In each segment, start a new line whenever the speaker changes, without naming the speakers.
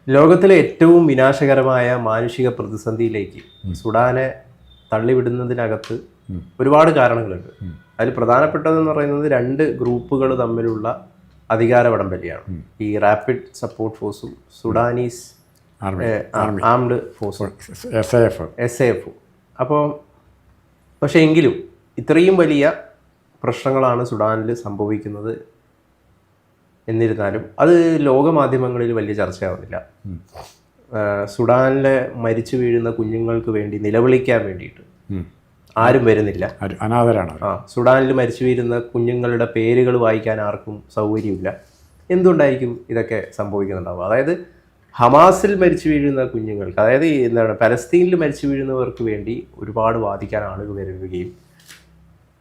ലോകത്തിലെ ഏറ്റവും വിനാശകരമായ മാനുഷിക പ്രതിസന്ധിയിലേക്ക് സുഡാനെ തള്ളിവിടുന്നതിനകത്ത് ഒരുപാട് കാരണങ്ങളുണ്ട്. അതിൽ പ്രധാനപ്പെട്ടതെന്ന് പറയുന്നത് രണ്ട് ഗ്രൂപ്പുകൾ തമ്മിലുള്ള അധികാര വടംവലിയാണ്. ഈ റാപ്പിഡ് സപ്പോർട്ട് ഫോഴ്സും സുഡാനീസ് ആംഡ് ഫോഴ്സും SAF. അപ്പോൾ പക്ഷേ എങ്കിലും ഇത്രയും വലിയ പ്രശ്നങ്ങളാണ് സുഡാനിൽ സംഭവിക്കുന്നത്. എന്നിരുന്നാലും അത് ലോകമാധ്യമങ്ങളിൽ വലിയ ചർച്ചയാവുന്നില്ല. സുഡാനിലെ മരിച്ചു വീഴുന്ന കുഞ്ഞുങ്ങൾക്ക് വേണ്ടി നിലവിളിക്കാൻ വേണ്ടിയിട്ട് ആരും വരുന്നില്ല.
അനാഥരാണ്.
സുഡാനിൽ മരിച്ചു വീഴുന്ന കുഞ്ഞുങ്ങളുടെ പേരുകൾ വായിക്കാൻ ആർക്കും സൗകര്യമില്ല. എന്തുകൊണ്ടായിരിക്കും ഇതൊക്കെ സംഭവിക്കുന്നുണ്ടാവുക? അതായത് ഹമാസിൽ മരിച്ചു വീഴുന്ന കുഞ്ഞുങ്ങൾക്ക്, അതായത് എന്താണ് പലസ്തീനിൽ മരിച്ചു വീഴുന്നവർക്ക് വേണ്ടി ഒരുപാട് വാദിക്കാൻ ആളുകൾ വരികയും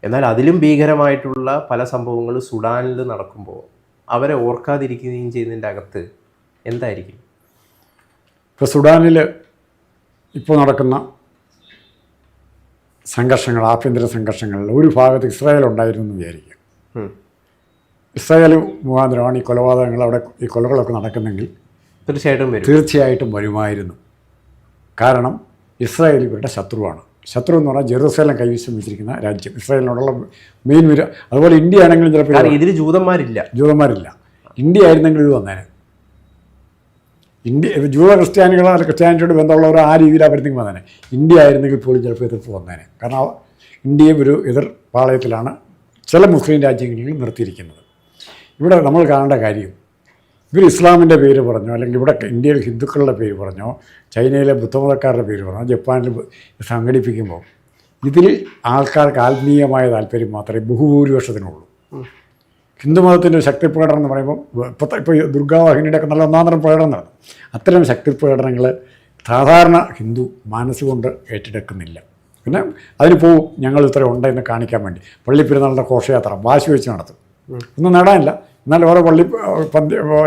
എന്നാൽ അതിലും ഭീകരമായിട്ടുള്ള പല സംഭവങ്ങളും സുഡാനിൽ നടക്കുമ്പോൾ അവരെ ഓർക്കാതിരിക്കുകയും ചെയ്യുന്നതിൻ്റെ അകത്ത് എന്തായിരിക്കും?
ഇപ്പോൾ സുഡാനിൽ ഇപ്പോൾ നടക്കുന്ന സംഘർഷങ്ങൾ, ആഭ്യന്തര സംഘർഷങ്ങളിൽ ഒരു ഭാഗത്ത് ഇസ്രായേൽ ഉണ്ടായിരുന്നു എന്ന് വിചാരിക്കുക. ഇസ്രായേൽ മുഖാന്തരമാണ് ഈ കൊലപാതകങ്ങൾ, അവിടെ ഈ കൊലകളൊക്കെ നടക്കുന്നെങ്കിൽ തീർച്ചയായിട്ടും വരുമായിരുന്നു. കാരണം ഇസ്രായേൽ ഇവരുടെ ശത്രുവാണ്. ശത്രു എന്ന് പറഞ്ഞാൽ ജെറുസലേം കൈവശം വെച്ചിരിക്കുന്ന രാജ്യം, ഇസ്രായേലിനോടുള്ള മെയിൻ അതുപോലെ ഇന്ത്യ ആണെങ്കിലും ചിലപ്പോൾ
ഇതിൽ ജൂതന്മാരില്ല.
ഇന്ത്യ ആയിരുന്നെങ്കിൽ ഇത് വന്നേനെ. ഇന്ത്യ ജൂത ക്രിസ്ത്യാനികളോ അല്ല ക്രിസ്ത്യാനിറ്റിയോട് ബന്ധമുള്ളവരോ ആ രീതിയിലാണ് വരുന്നെങ്കിൽ വന്നേനെ. ഇന്ത്യ ആയിരുന്നെങ്കിൽ പോലും ചിലപ്പോൾ എതിർപ്പ് വന്നേനെ. കാരണം ഇന്ത്യയും ഒരു എതിർ പാളയത്തിലാണ് ചില മുസ്ലിം രാജ്യങ്ങളിൽ നിർത്തിയിരിക്കുന്നത്. ഇവിടെ നമ്മൾ കാണേണ്ട കാര്യം, ഇവർ ഇസ്ലാമിൻ്റെ പേര് പറഞ്ഞോ, അല്ലെങ്കിൽ ഇവിടെ ഇന്ത്യയിൽ ഹിന്ദുക്കളുടെ പേര് പറഞ്ഞോ, ചൈനയിലെ ബുദ്ധമതക്കാരുടെ പേര് പറഞ്ഞോ, ജപ്പാനിൽ സംഘടിപ്പിക്കുമ്പോൾ ഇതിൽ ആൾക്കാർക്ക് ആത്മീയമായ താല്പര്യം മാത്രമേ ബഹുഭൂരിപക്ഷത്തിനുള്ളൂ. ഹിന്ദുമതത്തിൻ്റെ ഒരു ശക്തി പ്രകടനം എന്ന് പറയുമ്പോൾ ഇപ്പോൾ ദുർഗാവാഹിനിയുടെ ഒക്കെ നല്ല ഒന്നാന്തരം പ്രകടനം നടന്നു. അത്തരം ശക്തി പ്രകടനങ്ങൾ സാധാരണ ഹിന്ദു മനസ്സുകൊണ്ട് ഏറ്റെടുക്കുന്നില്ല. പിന്നെ അതിന് പോവും, ഞങ്ങൾ ഇത്ര ഉണ്ടെന്ന് കാണിക്കാൻ വേണ്ടി. പള്ളിപ്പെരുന്നാളിൻ്റെ ഘോഷയാത്ര വാശി വെച്ച് നടത്തും. ഒന്നും നേടാനില്ല. എന്നാൽ ഓരോ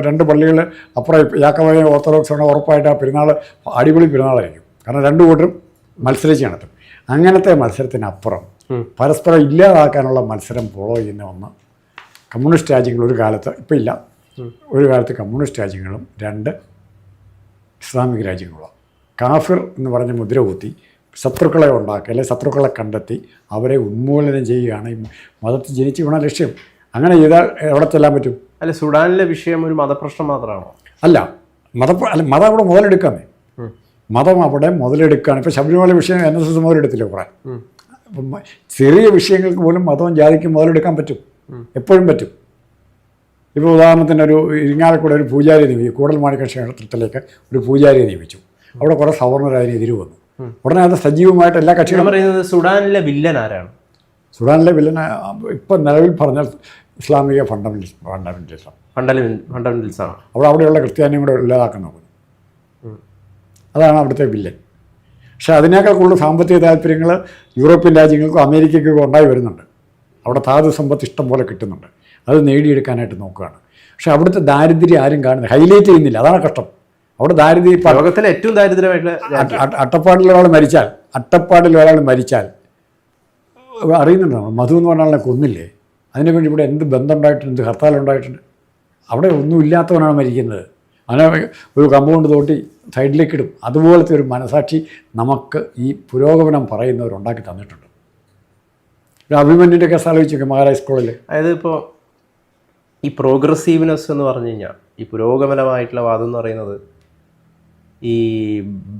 രണ്ട് പള്ളികൾ അപ്പുറം യാക്കോബായ ഓർത്തഡോക്സാണ്, ഉറപ്പായിട്ട് ആ പെരുന്നാൾ അടിപൊളി പെരുന്നാളായിരിക്കും. കാരണം രണ്ടു കൂട്ടരും മത്സരിച്ച് നടത്തും. അങ്ങനത്തെ മത്സരത്തിനപ്പുറം പരസ്പരം ഇല്ലാതാക്കാനുള്ള മത്സരം ഫോളോ ചെയ്യുന്ന ഒന്ന് കമ്മ്യൂണിസ്റ്റ് രാജ്യങ്ങൾ ഒരു കാലത്ത്, ഇപ്പം ഇല്ല, ഒരു കാലത്ത് കമ്മ്യൂണിസ്റ്റ് രാജ്യങ്ങളും രണ്ട് ഇസ്ലാമിക് രാജ്യങ്ങളും. കാഫിർ എന്ന് പറഞ്ഞ മുദ്ര കുത്തി ശത്രുക്കളെ ഉണ്ടാക്കുക, അല്ലെങ്കിൽ ശത്രുക്കളെ കണ്ടെത്തി അവരെ ഉന്മൂലനം ചെയ്യുകയാണ് ഈ മതത്തിൽ ജനിച്ച് വീണ ലക്ഷ്യം. അങ്ങനെ ചെയ്താൽ എവിടെ ചെല്ലാൻ പറ്റും?
അല്ല, സുഡാനിലെ വിഷയം ഒരു മതപ്രശ്നം മാത്രമാണോ?
അല്ല, മതം അവിടെ മുതലെടുക്കാമേ. മതം അവിടെ മുതലെടുക്കുകയാണ്. ഇപ്പോൾ ശബരിമല വിഷയം NSS മുതലെടുത്തില്ല കുറേ. ചെറിയ വിഷയങ്ങൾക്ക് പോലും മതവും ജാതിക്കും മുതലെടുക്കാൻ പറ്റും, എപ്പോഴും പറ്റും. ഇപ്പോൾ ഉദാഹരണത്തിന് ഒരു ഇരിങ്ങാലക്കുട ഒരു പൂജാരിയെ നിയമിച്ചു, കൂടൽമാണിക്യ ക്ഷേത്രത്തിലേക്ക് ഒരു പൂജാരിയെ നിയമിച്ചു. അവിടെ കുറേ സവർണർ അതിന് എതിര് വന്നു. ഉടനെ അത് സജീവമായിട്ട് എല്ലാ കക്ഷികളും
പറയുന്നത് സുഡാനിലെ വില്ലൻ ആരാണ്?
സുഡാനിലെ വില്ലൻ ഇപ്പം നിലവിൽ പറഞ്ഞാൽ ഇസ്ലാമിക ഫണ്ടമെൻ്റലിസം
ആണ്.
അവിടെയുള്ള ക്രിസ്ത്യാനിയും കൂടെ ഇല്ലാതാക്കാൻ നോക്കുന്നു. അതാണ് അവിടുത്തെ വില്ലൻ. പക്ഷേ അതിനേക്കാൾ കൂടുതൽ സാമ്പത്തിക താല്പര്യങ്ങൾ യൂറോപ്യൻ രാജ്യങ്ങൾക്കും അമേരിക്കയ്ക്കും ഉണ്ടായി വരുന്നുണ്ട്. അവിടെ ധാതു സമ്പത്ത് ഇഷ്ടം പോലെ കിട്ടുന്നുണ്ട്. അത് നേടിയെടുക്കാനായിട്ട് നോക്കുകയാണ്. പക്ഷേ അവിടുത്തെ ദാരിദ്ര്യം ആരും കാണുന്നില്ല, ഹൈലൈറ്റ് ചെയ്യുന്നില്ല. അതാണ് കഷ്ടം. അവിടെ ദാരിദ്ര്യം
ലോകത്തിലെ ഏറ്റവും ദാരിദ്ര്യമായിട്ടുള്ള
അട്ടപ്പാടിൽ ഒരാൾ മരിച്ചാൽ അറിയുന്നുണ്ടോ? മധു എന്ന് പറഞ്ഞ ആളിനെ കൊന്നില്ലേ? അതിനുവേണ്ടി ഇവിടെ എന്ത് ബന്ധം ഉണ്ടായിട്ടുണ്ട്, എന്ത് ഹർത്താലുണ്ടായിട്ടുണ്ട്? അവിടെ ഒന്നും ഇല്ലാത്തവനാണ് മരിക്കുന്നത്. അങ്ങനെ ഒരു കമ്പൗണ്ട് തോട്ടി സൈഡിലേക്ക് ഇടും. അതുപോലത്തെ ഒരു മനസാക്ഷി നമുക്ക് ഈ പുരോഗമനം പറയുന്നവരുണ്ടാക്കി തന്നിട്ടുണ്ട്. അഭിമന്യുൻ്റെ കേസ് ആലോചിച്ചൊക്കെ മഹാരാജ് സ്കൂളിൽ.
അതായത് ഇപ്പോൾ ഈ പ്രോഗ്രസീവ്നെസ് എന്ന് പറഞ്ഞു കഴിഞ്ഞാൽ, ഈ പുരോഗമനമായിട്ടുള്ള വാദം എന്ന് പറയുന്നത് ഈ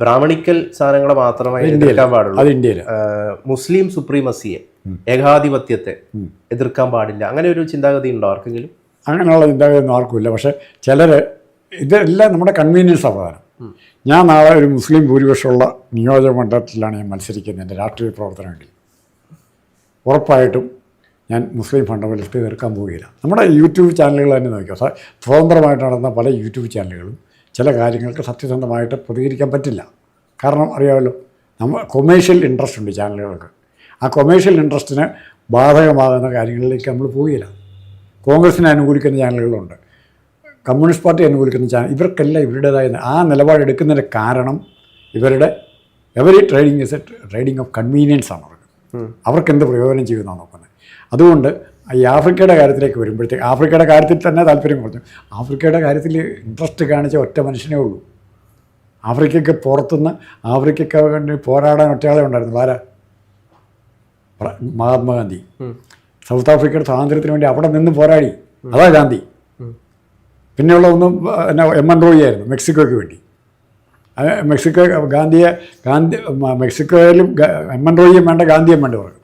ബ്രാഹ്മണിക്കൽ സാധനങ്ങളെ മാത്രമായി എതിർക്കാൻ പാടുള്ളൂ.
അത് ഇന്ത്യയിൽ
മുസ്ലിം സുപ്രീമസിയെ, ഏകാധിപത്യത്തെ എതിർക്കാൻ പാടില്ല. അങ്ങനെ ഒരു ചിന്താഗതി ഉണ്ടോ ആർക്കെങ്കിലും?
അങ്ങനെയുള്ള ചിന്താഗതിയൊന്നും ആർക്കുമില്ല. പക്ഷേ ചിലർ ഇതെല്ലാം നമ്മുടെ കൺവീനിയൻസാണ് പ്രധാനം. ഞാൻ നാളെ ഒരു മുസ്ലിം ഭൂരിപക്ഷമുള്ള നിയോജക മണ്ഡലത്തിലാണ് ഞാൻ മത്സരിക്കുന്നത് എൻ്റെ രാഷ്ട്രീയ പ്രവർത്തനം വേണ്ടി. ഉറപ്പായിട്ടും ഞാൻ മുസ്ലിം ഫണ്ടമെൻ്റലിസ്റ്റ് എതിർക്കാൻ പോവുകയില്ല. നമ്മുടെ യൂട്യൂബ് ചാനലുകൾ തന്നെ നോക്കിയോ, സ്വതന്ത്രമായിട്ട് നടന്ന പല യൂട്യൂബ് ചാനലുകളും ചില കാര്യങ്ങൾക്ക് സത്യസന്ധമായിട്ട് പ്രതികരിക്കാൻ പറ്റില്ല. കാരണം അറിയാമല്ലോ, കൊമേഴ്ഷ്യൽ ഇൻട്രസ്റ്റ് ഉണ്ട് ചാനലുകൾക്ക്. ആ കൊമേഴ്ഷ്യൽ ഇൻട്രസ്റ്റിന് ബാധകമാകുന്ന കാര്യങ്ങളിലേക്ക് നമ്മൾ പോവുകയില്ല. കോൺഗ്രസിനെ അനുകൂലിക്കുന്ന ചാനലുകളുണ്ട്, കമ്മ്യൂണിസ്റ്റ് പാർട്ടി അനുകൂലിക്കുന്ന ചാനൽ. ഇവർക്കെല്ലാം ഇവരുടേതായ ആ നിലപാടെടുക്കുന്നതിൻ്റെ കാരണം every trading is A trading of convenience ആണ്. അവർക്ക് എന്ത് പ്രയോജനം ചെയ്യുമെന്നാണ് നോക്കുന്നത്. അതുകൊണ്ട് ഈ ആഫ്രിക്കയുടെ കാര്യത്തിലേക്ക് വരുമ്പോഴത്തേക്ക് ആഫ്രിക്കയുടെ കാര്യത്തിൽ തന്നെ താല്പര്യം കുറഞ്ഞു. ആഫ്രിക്കയുടെ കാര്യത്തിൽ ഇൻട്രസ്റ്റ് കാണിച്ച ഒറ്റ മനുഷ്യനേ ഉള്ളൂ, ആഫ്രിക്കയ്ക്ക് പുറത്തുനിന്ന് ആഫ്രിക്കയ്ക്ക് വേണ്ടി പോരാടാൻ ഒറ്റയാളെ ഉണ്ടായിരുന്നു. ആരാ? മഹാത്മാഗാന്ധി. സൗത്ത് ആഫ്രിക്കയുടെ സ്വാതന്ത്ര്യത്തിന് വേണ്ടി അവിടെ നിന്ന് പോരാടി. അതാ ഗാന്ധി. പിന്നെയുള്ള ഒന്നും എം.എൻ. റോയി ആയിരുന്നു മെക്സിക്കോയ്ക്ക് വേണ്ടി. മെക്സിക്കോ മെക്സിക്കോയിലും എം.എൻ. റോയിയും വേണ്ട, ഗാന്ധിയും വേണ്ട പറഞ്ഞു.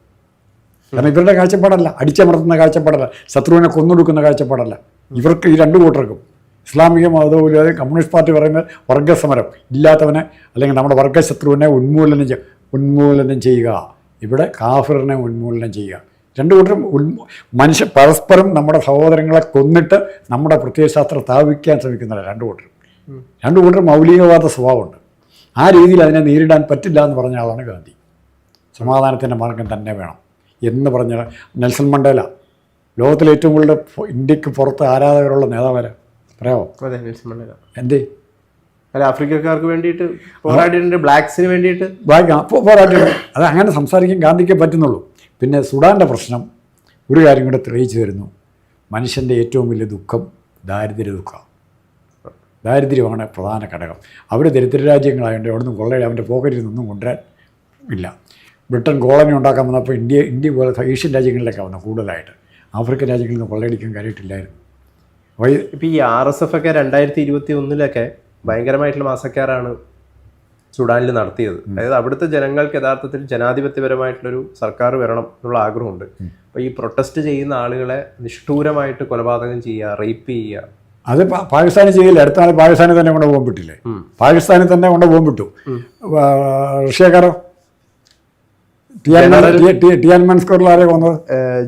കാരണം ഇവരുടെ കാഴ്ചപ്പാടല്ല, അടിച്ചമർത്തുന്ന കാഴ്ചപ്പാടല്ല, ശത്രുവിനെ കൊന്നൊടുക്കുന്ന കാഴ്ചപ്പാടല്ല. ഇവർക്ക് ഈ രണ്ടു കൂട്ടർക്കും ഇസ്ലാമിക മതവും കമ്മ്യൂണിസ്റ്റ് പാർട്ടി പറയുന്നത് വർഗ്ഗസമരം, ഇല്ലാത്തവനെ അല്ലെങ്കിൽ നമ്മുടെ വർഗ്ഗശത്രുവിനെ ഉന്മൂലനം ചെയ്യുക. ഇവിടെ കാഫിറിനെ ഉന്മൂലനം ചെയ്യുക. രണ്ടു കൂട്ടരും പരസ്പരം നമ്മുടെ സഹോദരങ്ങളെ കൊന്നിട്ട് നമ്മുടെ പ്രത്യയശാസ്ത്രം സ്ഥാപിക്കാൻ ശ്രമിക്കുന്നവരാണ് രണ്ടു കൂട്ടരും മൗലികവാദ സ്വഭാവമുണ്ട്. ആ രീതിയിൽ അതിനെ നേരിടാൻ പറ്റില്ല എന്ന് പറഞ്ഞ ആളാണ് ഗാന്ധി. സമാധാനത്തിൻ്റെ മാർഗം തന്നെ വേണം എന്ന് പറഞ്ഞ നെൽസൺ മണ്ടേല. ലോകത്തിലെ ഏറ്റവും കൂടുതൽ ഇന്ത്യക്ക് പുറത്ത് ആരാധകരുള്ള നേതാവാരാ പറയാമോ? എന്തേ?
അല്ല, ആഫ്രിക്കക്കാർക്ക് വേണ്ടിയിട്ട് പോരാടിയിട്ടുണ്ട്, ബ്ലാക്സിന് വേണ്ടിയിട്ട്
പോരാടിയിട്ടുണ്ട്. അത് അങ്ങനെ സംസാരിക്കാൻ ഗാന്ധിക്ക് പറ്റുന്നുള്ളൂ. പിന്നെ സുഡാൻ്റെ പ്രശ്നം ഒരു കാര്യം കൂടെ തെളിയിച്ചു തരുന്നു. മനുഷ്യൻ്റെ ഏറ്റവും വലിയ ദുഃഖം ദാരിദ്ര്യം. ദാരിദ്ര്യമാണ് പ്രധാന ഘടകം. അവർ ദരിദ്ര രാജ്യങ്ങളായതുകൊണ്ട് അവിടെ നിന്ന് കൊള്ളയുടെ അവൻ്റെ പോക്കറ്റിൽ നിന്നും കൊണ്ടുവരാൻ ഇല്ല. ബ്രിട്ടൻ കോളനി ഉണ്ടാക്കാൻ വന്നപ്പോൾ ഇന്ത്യ പോലെ ഏഷ്യൻ രാജ്യങ്ങളിലൊക്കെ വന്നു കൂടുതലായിട്ട്. ആഫ്രിക്കൻ രാജ്യങ്ങളിൽ നിന്ന് കൊള്ളയടിക്കാൻ കാര്യമായിട്ടില്ലായിരുന്നു.
ഇപ്പോൾ ഈ RSF ഒക്കെ 2021 ഭയങ്കരമായിട്ടുള്ള മാസക്കാരാണ് സുഡാനിൽ നടത്തിയത്. അതായത് അവിടുത്തെ ജനങ്ങൾക്ക് യഥാർത്ഥത്തിൽ ജനാധിപത്യപരമായിട്ടുള്ളൊരു സർക്കാർ വരണം എന്നുള്ള ആഗ്രഹമുണ്ട്. അപ്പോൾ ഈ പ്രൊട്ടസ്റ്റ് ചെയ്യുന്ന ആളുകളെ നിഷ്ഠൂരമായിട്ട് കൊലപാതകം ചെയ്യുക, റേപ്പ് ചെയ്യുക,
അത് പാകിസ്ഥാനിൽ ചെയ്യില്ല. അടുത്ത നാൾ പാകിസ്ഥാനിൽ തന്നെ കൊണ്ട് പോകാൻ പറ്റില്ലേ? പാകിസ്ഥാനിൽ തന്നെ കൊണ്ട് പോകാൻ പറ്റൂ. റഷ്യക്കാരോ? ടിയാൻമൻ സ്ക്വയറിൽ ആരെ കൊന്നത്?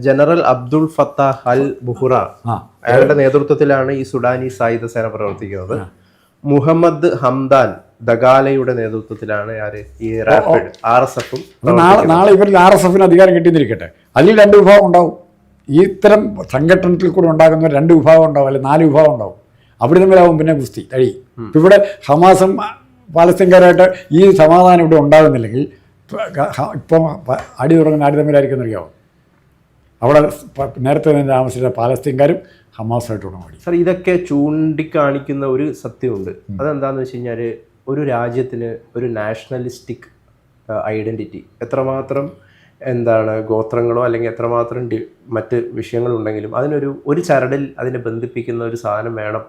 ജനറൽ അബ്ദുൾ ഫത്താഹ് അൽ ബുഹുറ. അയാളുടെ നേതൃത്വത്തിലാണ് ഈ സുഡാനി സായുധ സേന പ്രവർത്തിക്കുന്നത്. മുഹമ്മദ് ഹംദാൻ ദഗാലയുടെ നേതൃത്വത്തിലാണ് ഈ റാപ്പിഡ് RSFും.
നാളെ ഇവരിൽ RSFിന് അധികാരം കിട്ടിയെന്നിരിക്കട്ടെ, അതിൽ രണ്ട് വിഭാഗം ഉണ്ടാവും. ഈ ഇത്തരം സംഘടനത്തിൽ കൂടെ ഉണ്ടാകുന്ന രണ്ട് വിഭാഗം ഉണ്ടാവും, അല്ലെങ്കിൽ 4 വിഭാഗം ഉണ്ടാവും. അവിടെ തമ്മിലാവും പിന്നെ ഗുസ്തി കഴിയും. ഇപ്പം ഇവിടെ ഹമാസും പാലസ്തീൻകാരായിട്ട് ഈ സമാധാനം ഇവിടെ ഉണ്ടാകുന്നില്ലെങ്കിൽ ഇപ്പം അടി തുടങ്ങുന്ന ആടി തമ്മിലായിരിക്കും അറിയാവും. അവിടെ നേരത്തെ തന്നെ താമസിച്ച പാലസ്തീൻകാരും ഹമാസായിട്ട് തുടങ്ങി.
സാർ, ഇതൊക്കെ ചൂണ്ടിക്കാണിക്കുന്ന ഒരു സത്യമുണ്ട്. അതെന്താണെന്ന് വെച്ച് കഴിഞ്ഞാൽ ഒരു രാജ്യത്തിന് ഒരു നാഷണലിസ്റ്റിക് ഐഡൻറ്റിറ്റി എത്രമാത്രം ഗോത്രങ്ങളോ അല്ലെങ്കിൽ എത്രമാത്രം മറ്റ് വിഷയങ്ങളുണ്ടെങ്കിലും ഒരു ചരടിൽ അതിനെ ബന്ധിപ്പിക്കുന്ന ഒരു സാധനം വേണം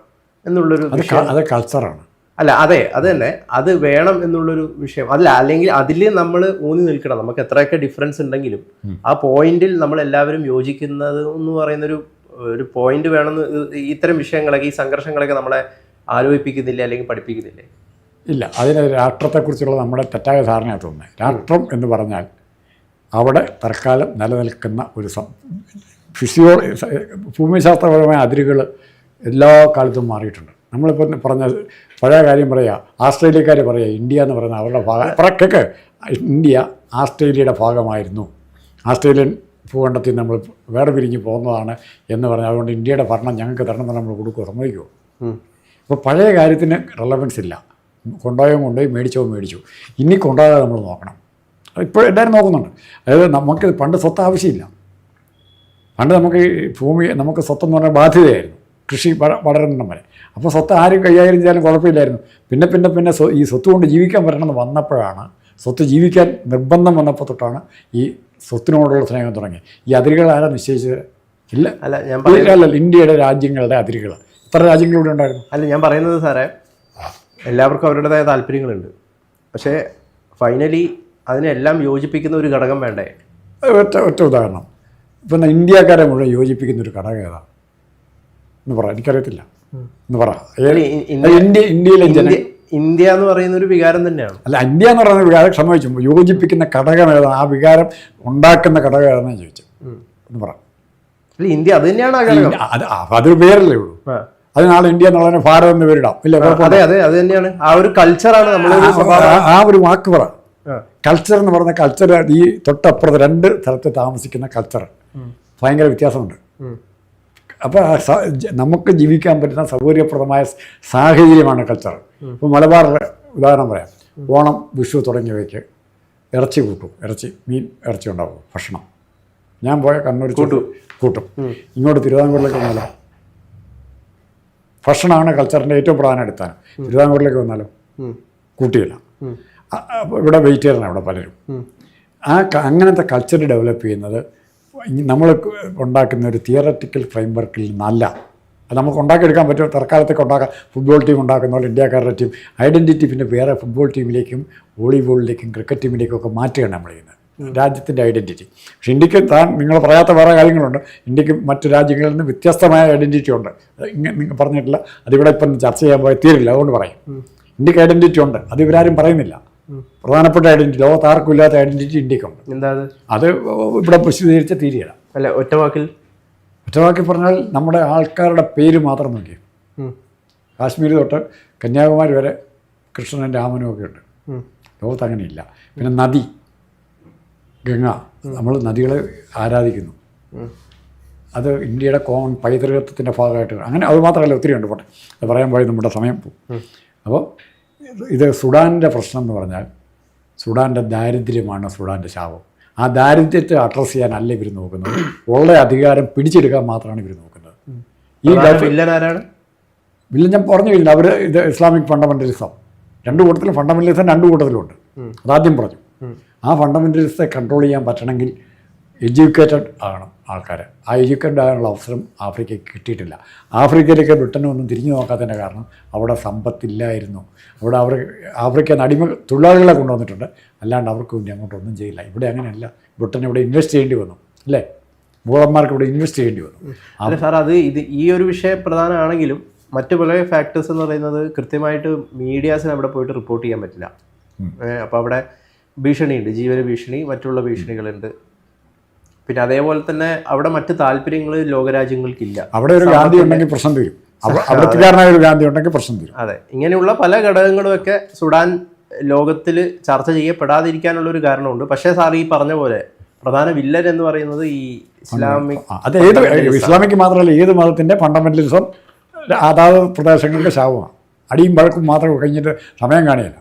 എന്നുള്ളൊരു
അത് കൾച്ചറാണ്.
അല്ല, അതെ, അത് തന്നെ, അത് വേണം എന്നുള്ളൊരു വിഷയം. അല്ല, അല്ലെങ്കിൽ അതിൽ നമ്മൾ ഊന്നി നിൽക്കണം. നമുക്ക് എത്രയൊക്കെ ഡിഫറൻസ് ഉണ്ടെങ്കിലും ആ പോയിന്റിൽ നമ്മൾ എല്ലാവരും യോജിക്കുന്നത് എന്ന് പറയുന്നൊരു പോയിന്റ് വേണമെന്ന് ഇത്തരം വിഷയങ്ങളൊക്കെ, ഈ സംഘർഷങ്ങളൊക്കെ നമ്മളെ ആലോചിപ്പിക്കുന്നില്ല അല്ലെങ്കിൽ പഠിപ്പിക്കുന്നില്ലേ?
ഇല്ല, അതിന് രാഷ്ട്രത്തെക്കുറിച്ചുള്ള നമ്മുടെ തെറ്റായ ധാരണയാണ് തോന്നുന്നത്. രാഷ്ട്രം എന്ന് പറഞ്ഞാൽ അവിടെ തൽക്കാലം നിലനിൽക്കുന്ന ഒരു ഭൂമിശാസ്ത്രപരമായ അതിരുകൾ എല്ലാ കാലത്തും മാറിയിട്ടുണ്ട്. നമ്മളിപ്പോൾ പറഞ്ഞ പഴയ കാര്യം പറയുക, ആസ്ട്രേലിയക്കാർ പറയുക ഇന്ത്യ എന്ന് പറയുന്നത് അവരുടെ ഭാഗം. ഇന്ത്യ ആസ്ട്രേലിയയുടെ ഭാഗമായിരുന്നു, ആസ്ട്രേലിയൻ ഭൂഖണ്ഡത്തിൽ നമ്മൾ വേറെ പിരിഞ്ഞ് പോകുന്നതാണ് എന്ന് പറഞ്ഞാൽ അതുകൊണ്ട് ഇന്ത്യയുടെ ഭരണം ഞങ്ങൾക്ക് തരണം എന്ന് നമ്മൾ കൊടുക്കുമോ? സമ്മതിക്കുമോ? അപ്പോൾ പഴയ കാര്യത്തിന് റെലവൻസ് ഇല്ല. കൊണ്ടുപോയി മേടിച്ചു. ഇനി കൊണ്ടുപോകാതെ നമ്മൾ നോക്കണം. ഇപ്പോൾ എല്ലാവരും നോക്കുന്നുണ്ട്. അതായത് നമുക്ക് പണ്ട് സ്വത്ത് ആവശ്യമില്ല. പണ്ട് നമുക്ക് ഭൂമി നമുക്ക് സ്വത്തെന്ന് പറഞ്ഞാൽ ബാധ്യതയായിരുന്നു, കൃഷി വളരുന്ന വരെ. അപ്പോൾ സ്വത്ത് ആരും കൈകാര്യം ചെയ്യാനും കുഴപ്പമില്ലായിരുന്നു. പിന്നെ ഈ സ്വത്ത് കൊണ്ട് ജീവിക്കാൻ പറ്റണമെന്ന് വന്നപ്പോഴാണ്, സ്വത്ത് ജീവിക്കാൻ നിർബന്ധം വന്നപ്പോൾ തൊട്ടാണ് ഈ സ്വത്തിനോടുള്ള സ്നേഹം തുടങ്ങി. ഈ അതിരുകൾ ആരാ നിശ്ചയിച്ചത്? ഇല്ല, അല്ല, ഇന്ത്യയുടെ രാജ്യങ്ങളുടെ അതിരുകൾ എത്ര രാജ്യങ്ങളിലൂടെ ഉണ്ടായിരുന്നു?
അല്ല, ഞാൻ പറയുന്നത് സാറേ, എല്ലാവർക്കും അവരുടേതായ താല്പര്യങ്ങളുണ്ട്. പക്ഷേ ഫൈനലി അതിനെല്ലാം യോജിപ്പിക്കുന്ന ഒരു ഘടകം വേണ്ടേ?
ഒറ്റ ഉദാഹരണം, ഇപ്പം ഇന്ത്യക്കാരെ മുഴുവൻ യോജിപ്പിക്കുന്ന ഒരു ഘടകം ഏതാ എന്ന് പറ. എനിക്കറിയത്തില്ല എന്ന് പറ. ഇന്ത്യയിലെ
ഇന്ത്യ എന്ന് പറയുന്ന ഒരു വികാരം തന്നെയാണ്.
അല്ല, ഇന്ത്യ എന്ന് പറയുന്ന വികാരം ക്ഷമിച്ചു യോജിപ്പിക്കുന്ന ഘടകം ഏതാണ്? ആ വികാരം ഉണ്ടാക്കുന്ന ഘടകം ഏതാണെന്ന് ചോദിച്ചു എന്ന് പറ.
അല്ല, ഇന്ത്യ അത് തന്നെയാണ്
അതൊരു പേരല്ലേ ഉള്ളൂ. അതിനാണ് ഇന്ത്യ എന്നുള്ളതിന് ഭാരതം എന്ന് പേരിടാം. ഇല്ല,
അതെ, അത് തന്നെയാണ്. ആ ഒരു കൾച്ചറാണ് നമ്മൾ
ആ ഒരു വാക്ക് പറ. കൾച്ചർ എന്ന് പറഞ്ഞ കൾച്ചർ ഈ തൊട്ടപ്പുറത്ത് 2 സ്ഥലത്ത് താമസിക്കുന്ന കൾച്ചർ ഭയങ്കര വ്യത്യാസമുണ്ട്. അപ്പോൾ നമുക്ക് ജീവിക്കാൻ പറ്റുന്ന സൗകര്യപ്രദമായ സാഹചര്യമാണ് കൾച്ചർ. ഇപ്പോൾ മലബാറിലെ ഉദാഹരണം പറയാം. ഓണം, വിഷു തുടങ്ങിയവയ്ക്ക് ഇറച്ചി മീൻ ഇറച്ചി ഉണ്ടാവും ഭക്ഷണം. ഞാൻ പോയ കണ്ണൂർ കൂട്ടും. ഇങ്ങോട്ട് തിരുവിതാംകൂറിലേക്ക് വന്നാലോ? ഭക്ഷണമാണ് കൾച്ചറിൻ്റെ ഏറ്റവും പ്രധാന അടിസ്ഥാനം. തിരുവിതാംകൂറിലേക്ക് വന്നാലോ കൂട്ടിയില്ല. ഇവിടെ വെജിറ്റേറിയൻ അവിടെ പലരും. അങ്ങനത്തെ കൾച്ചർ ഡെവലപ്പ് ചെയ്യുന്നത് നമ്മൾ ഉണ്ടാക്കുന്ന ഒരു തിയററ്റിക്കൽ ഫ്രെയിംവർക്കിൽ നിന്നല്ല. അത് നമുക്ക് ഉണ്ടാക്കിയെടുക്കാൻ പറ്റുമോ? തൽക്കാലത്തേക്ക് ഉണ്ടാക്കാം. ഫുട്ബോൾ ടീം ഉണ്ടാക്കുന്ന പോലെ ഇന്ത്യക്കാരുടെ ടീം ഐഡൻറ്റിറ്റി പിന്നെ വേറെ ഫുട്ബോൾ ടീമിലേക്കും വോളിബോളിലേക്കും ക്രിക്കറ്റ് ടീമിലേക്കും ഒക്കെ മാറ്റുകയാണ് നമ്മൾ ചെയ്യുന്നത്, രാജ്യത്തിൻ്റെ ഐഡൻറ്റിറ്റി. പക്ഷേ ഇന്ത്യക്ക് നിങ്ങൾ പറയാത്ത വേറെ കാര്യങ്ങളുണ്ട്. ഇന്ത്യക്ക് മറ്റു രാജ്യങ്ങളിൽ നിന്ന് വ്യത്യസ്തമായ ഐഡൻറ്റിറ്റി ഉണ്ട്. ഇങ്ങനെ നിങ്ങൾ പറഞ്ഞിട്ടില്ല, അതിവിടെ ഇപ്പം ചർച്ച ചെയ്യാൻ പോയ തീരില്ല, അതുകൊണ്ട് പറയും. ഇന്ത്യക്ക് ഐഡൻറ്റിറ്റി ഉണ്ട്, അത് ഇവരാരും പറയുന്നില്ല. പ്രധാനപ്പെട്ട ഐഡൻറ്റിറ്റി, ലോകത്ത് ആർക്കും ഇല്ലാത്ത ഐഡൻറ്റിറ്റി ഇന്ത്യക്കുണ്ട്.
എന്താ
അത് ഇവിടെ വിശദീകരിച്ച തീരുകയില്ല.
അല്ല, ഒറ്റവാക്കിൽ
പറഞ്ഞാൽ നമ്മുടെ ആൾക്കാരുടെ പേര് മാത്രം നോക്കി. കാശ്മീർ തൊട്ട് കന്യാകുമാരി വരെ കൃഷ്ണനും രാമനും ഒക്കെ ഉണ്ട്. ലോകത്ത് അങ്ങനെയില്ല. പിന്നെ നദി, ഗംഗ, നമ്മൾ നദികളെ ആരാധിക്കുന്നു. അത് ഇന്ത്യയുടെ കോമൺ പൈതൃകത്വത്തിൻ്റെ ഭാഗമായിട്ട് അങ്ങനെ അത് മാത്രമല്ല, ഒത്തിരി ഉണ്ട്. പോട്ടെ, അത് പറയാൻ പോയി നമ്മുടെ സമയം പോകും. അപ്പോൾ ഇത് സുഡാനിൻ്റെ പ്രശ്നം എന്ന് പറഞ്ഞാൽ സുഡാൻ്റെ ദാരിദ്ര്യമാണ് സുഡാൻ്റെ ശാപം. ആ ദാരിദ്ര്യത്തെ അഡ്രസ്സ് ചെയ്യാനല്ല ഇവർ നോക്കുന്നത്, ഉള്ള അധികാരം പിടിച്ചെടുക്കാൻ മാത്രമാണ് ഇവർ നോക്കുന്നത്. ഈ വില്ലൻ ഞാൻ പറഞ്ഞു കഴിഞ്ഞില്ല. അവർ ഇത് ഇസ്ലാമിക് ഫണ്ടമെൻ്റലിസം രണ്ട് കൂട്ടത്തിലും, ഫണ്ടമെൻ്റലിസം രണ്ട് കൂട്ടത്തിലുണ്ട്. അതാദ്യം പറഞ്ഞു. ആ ഫണ്ടമെൻ്റലിസത്തെ കൺട്രോൾ ചെയ്യാൻ പറ്റണമെങ്കിൽ എഡ്യൂക്കേറ്റഡ് ആകണം ആൾക്കാർ. ആ എഡ്യൂക്കേറ്റഡ് ആകാനുള്ള അവസരം ആഫ്രിക്കയ്ക്ക് കിട്ടിയിട്ടില്ല. ആഫ്രിക്കയിലേക്ക് ബ്രിട്ടനൊന്നും തിരിഞ്ഞു നോക്കാത്തതിൻ്റെ കാരണം അവിടെ സമ്പത്തില്ലായിരുന്നു. അവിടെ ആഫ്രിക്കയിൽ നിന്ന് അടിമ തൊഴിലാളികളെ കൊണ്ടുവന്നിട്ടുണ്ട്, അല്ലാണ്ട് അവർക്ക് വേണ്ടി അങ്ങോട്ടൊന്നും ചെയ്യില്ല. ഇവിടെ അങ്ങനെയല്ല. ബ്രിട്ടൻ ഇവിടെ ഇൻവെസ്റ്റ് ചെയ്യേണ്ടി വന്നു, അല്ലേ? മൂളന്മാർക്ക് ഇവിടെ ഇൻവെസ്റ്റ് ചെയ്യേണ്ടി വന്നു.
അല്ല സാർ, അത് ഈ ഒരു വിഷയം പ്രധാനമാണെങ്കിലും മറ്റു പല ഫാക്ടേഴ്സ് എന്ന് പറയുന്നത് കൃത്യമായിട്ട് മീഡിയാസിന് അവിടെ പോയിട്ട് റിപ്പോർട്ട് ചെയ്യാൻ പറ്റില്ല. അപ്പോൾ അവിടെ ഭീഷണിയുണ്ട്, ജീവന ഭീഷണി, മറ്റുള്ള ഭീഷണികളുണ്ട്. പിന്നെ അതേപോലെ തന്നെ അവിടെ മറ്റ് താല്പര്യങ്ങൾ ലോകരാജ്യങ്ങൾക്കില്ല.
അവിടെ ഒരു ഗാന്ധി ഉണ്ടെങ്കിൽ പ്രശ്നം തീരും. അവിടത്തുകാരനായ ഒരു ഗാന്ധി ഉണ്ടെങ്കിൽ പ്രശ്നം തീരും.
അതെ, ഇങ്ങനെയുള്ള പല ഘടകങ്ങളുമൊക്കെ സുഡാൻ ലോകത്തിൽ ചർച്ച ചെയ്യപ്പെടാതിരിക്കാനുള്ള ഒരു കാരണമുണ്ട്. പക്ഷേ സാർ ഈ പറഞ്ഞ പോലെ പ്രധാന വില്ലൻ എന്ന് പറയുന്നത് ഈ ഇസ്ലാമിക്,
അത് ഇസ്ലാമിക് മാത്രമല്ല, ഏത് മതത്തിൻ്റെ ഫണ്ടമെൻ്റലിസം അതാത് പ്രദേശങ്ങളുടെ ശാപമാണ്. അടിയും വഴക്കും മാത്രം കഴിഞ്ഞിട്ട് സമയം കാണിയല്ല.